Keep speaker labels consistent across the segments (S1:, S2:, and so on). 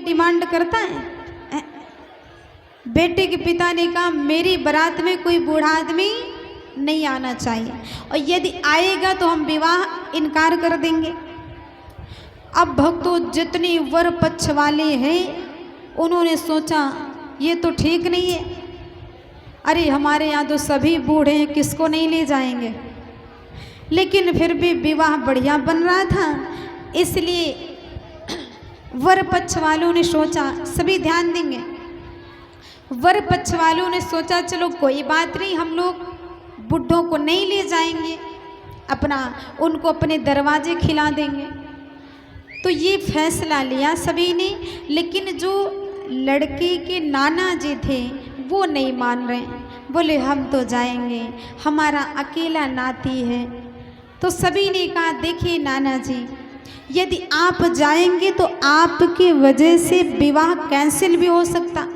S1: Demand करता है? बेटे के पिता ने कहा मेरी बारात में कोई बूढ़ा आदमी नहीं आना चाहिए, और यदि आएगा तो हम विवाह इनकार कर देंगे। अब भक्तों जितने वर पक्ष वाले हैं उन्होंने सोचा ये तो ठीक नहीं है, अरे हमारे यहाँ तो सभी बूढ़े हैं, किसको नहीं ले जाएंगे। लेकिन फिर भी विवाह बढ़िया बन रहा था, इसलिए वर पक्ष वालों ने सोचा, सभी ध्यान देंगे, वर पक्ष वालों ने सोचा चलो कोई बात नहीं, हम लोग बुढ़ों को नहीं ले जाएंगे, अपना उनको अपने दरवाजे खिला देंगे। तो ये फैसला लिया सभी ने, लेकिन जो लड़के के नाना जी थे वो नहीं मान रहे, बोले हम तो जाएंगे, हमारा अकेला नाती है। तो सभी ने कहा देखिए नाना जी, यदि आप जाएंगे तो आपकी वजह से विवाह कैंसिल भी हो सकता,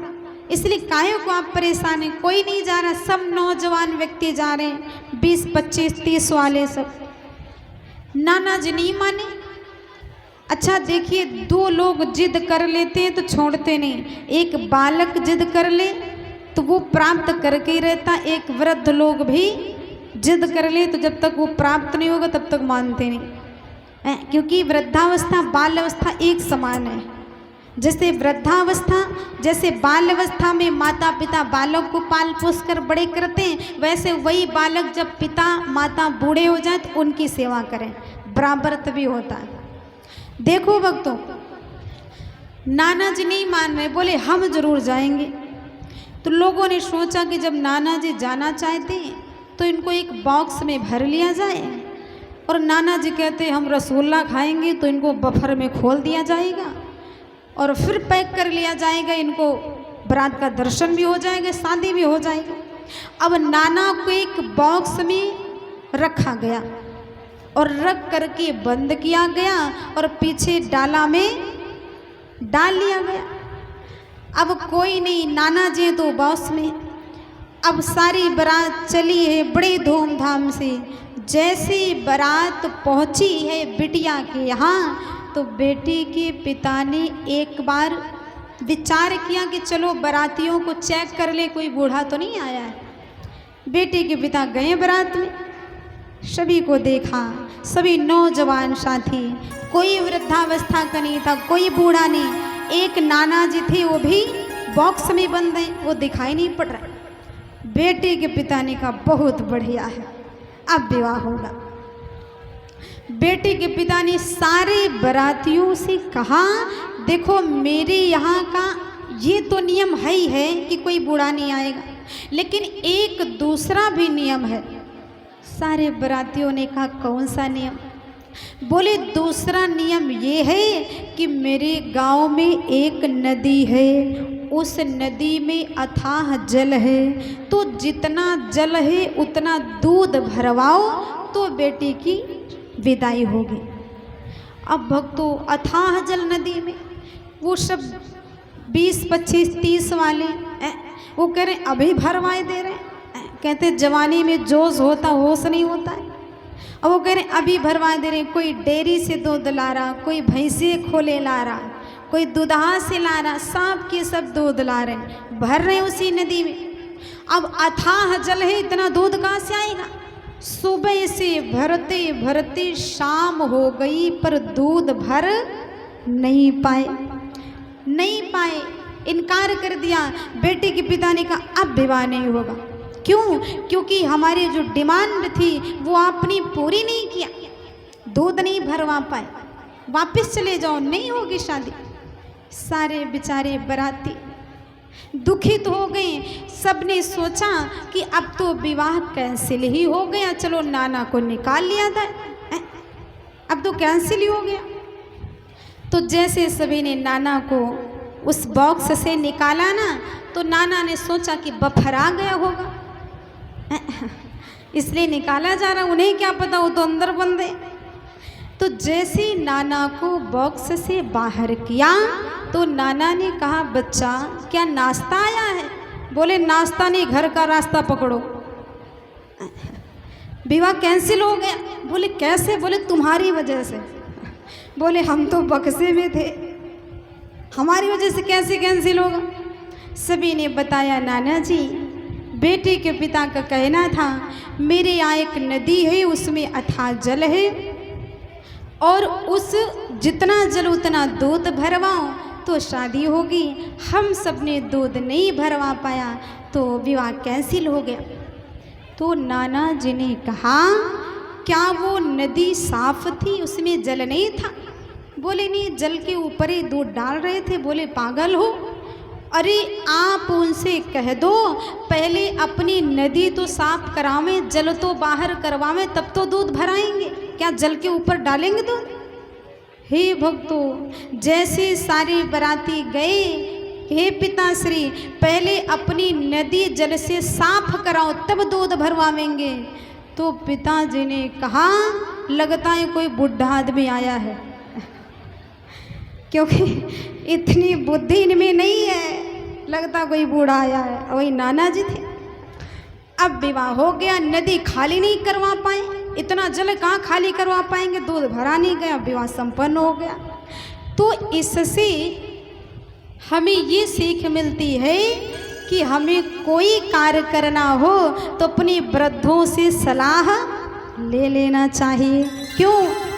S1: इसलिए काहे को आप परेशान हैं, कोई नहीं जा रहा, सब नौजवान व्यक्ति जा रहे हैं, 20, 25, 30 वाले सब। नाना जी नहीं माने। अच्छा देखिए, दो लोग जिद कर लेते हैं तो छोड़ते नहीं, एक बालक जिद कर ले तो वो प्राप्त करके ही रहता, एक वृद्ध लोग भी जिद कर ले तो जब तक वो प्राप्त नहीं होगा तब तक मानते नहीं, क्योंकि वृद्धावस्था बाल अवस्था एक समान है। जैसे वृद्धावस्था, जैसे बाल अवस्था में माता पिता बालक को पाल पोस कर बड़े करते हैं, वैसे वही बालक जब पिता माता बूढ़े हो जाए तो उनकी सेवा करें, बराबर तभी होता है। देखो भक्तों, नाना जी नहीं मान रहे, बोले हम जरूर जाएंगे। तो लोगों ने सोचा कि जब नाना जी जाना चाहते हैं तो इनको एक बॉक्स में भर लिया जाए, और नाना जी कहते हम रसगुल्ला खाएंगे तो इनको बफर में खोल दिया जाएगा और फिर पैक कर लिया जाएगा, इनको बारात का दर्शन भी हो जाएगा, शादी भी हो जाएगी। अब नाना को एक बॉक्स में रखा गया और रख करके बंद किया गया और पीछे डाला में डाल लिया गया। अब कोई नहीं, नाना जी हैं तो बॉक्स में। अब सारी बारात चली है बड़े धूमधाम से। जैसे बारात पहुंची है बिटिया के यहाँ तो बेटी के पिता ने एक बार विचार किया कि चलो बारातियों को चेक कर ले, कोई बूढ़ा तो नहीं आया है। बेटी के पिता गए बारात में, सभी को देखा, सभी नौजवान साथी, कोई वृद्धावस्था का नहीं था, कोई बूढ़ा नहीं। एक नाना जी थे वो भी बॉक्स में बंद हैं, वो दिखाई नहीं पड़ रहा। बेटे के पिता ने कहा बहुत बढ़िया है, अब विवाह होगा। बेटे के पिता ने सारे बारातियों से कहा देखो मेरे यहाँ का ये तो नियम है ही है कि कोई बूढ़ा नहीं आएगा, लेकिन एक दूसरा भी नियम है। सारे बारातियों ने कहा कौन सा नियम? बोले दूसरा नियम ये है कि मेरे गांव में एक नदी है, उस नदी में अथाह जल है, तो जितना जल है उतना दूध भरवाओ तो बेटी की विदाई होगी। अब भक्तों अथाह जल नदी में वो सब 20, 25, 30 वाले वो कह रहे अभी भरवाए दे रहे, कहते जवानी में जोश होता होश नहीं होता है। अब वो कह रहे अभी भरवा दे रहे, कोई डेयरी से दूध ला रहा, कोई भैंसे खोले ला रहा, कोई दूल्हा से ला रहा, सब के सब दूध ला रहे, भर रहे उसी नदी में। अब अथाह जल है, इतना दूध कहाँ से आएगा? सुबह से भरते भरते शाम हो गई पर दूध भर नहीं पाए, नहीं पाए, इनकार कर दिया। बेटे के पिता ने कहा अब विवाह नहीं होगा। क्यों? क्योंकि हमारी जो डिमांड थी वो आपने पूरी नहीं किया, दूध नहीं भरवा पाए, वापस चले जाओ, नहीं होगी शादी। सारे बेचारे बाराती दुखित हो गए। सबने सोचा कि अब तो विवाह कैंसिल ही हो गया, चलो नाना को निकाल लिया जाए, अब तो कैंसिल ही हो गया। तो जैसे सभी ने नाना को उस बॉक्स से निकाला ना, तो नाना ने सोचा कि बफर आ गया होगा, इसलिए निकाला जा रहा, उन्हें क्या पता वो तो अंदर बंद है। तो जैसे नाना को बॉक्स से बाहर किया तो नाना ने कहा बच्चा क्या नाश्ता आया है? बोले नाश्ता नहीं, घर का रास्ता पकड़ो। विवाह कैंसिल हो गया। बोले कैसे? बोले तुम्हारी वजह से। बोले हम तो बक्से में थे, हमारी वजह से कैसे कैंसिल होगा? सभी ने बताया नाना जी, बेटे के पिता का कहना था मेरे यहाँ एक नदी है, उसमें अथाह जल है और उस जितना जल उतना दूध भरवाओ तो शादी होगी। हम सब ने दूध नहीं भरवा पाया तो विवाह कैंसिल हो गया। तो नाना जी ने कहा क्या वो नदी साफ थी, उसमें जल नहीं था? बोले नहीं, जल के ऊपर ही दूध डाल रहे थे। बोले पागल हो, अरे आप उनसे कह दो पहले अपनी नदी तो साफ करावें, जल तो बाहर करवावें, तब तो दूध भराएंगे। क्या जल के ऊपर डालेंगे दूध? हे भक्तों, जैसे सारे बराती गए, हे पिताश्री पहले अपनी नदी जल से साफ कराओ तब दूध भरवावेंगे। तो पिताजी ने कहा लगता है कोई बुढ़ा आदमी आया है क्योंकि इतनी बुद्धि इनमें नहीं है, लगता कोई बूढ़ा आया है। वही नाना जी थे। अब विवाह हो गया, नदी खाली नहीं करवा पाए, इतना जल कहाँ खाली करवा पाएंगे, दूध भरा नहीं गया, विवाह संपन्न हो गया। तो इससे हमें ये सीख मिलती है कि हमें कोई कार्य करना हो तो अपने वृद्धों से सलाह ले लेना चाहिए। क्यों?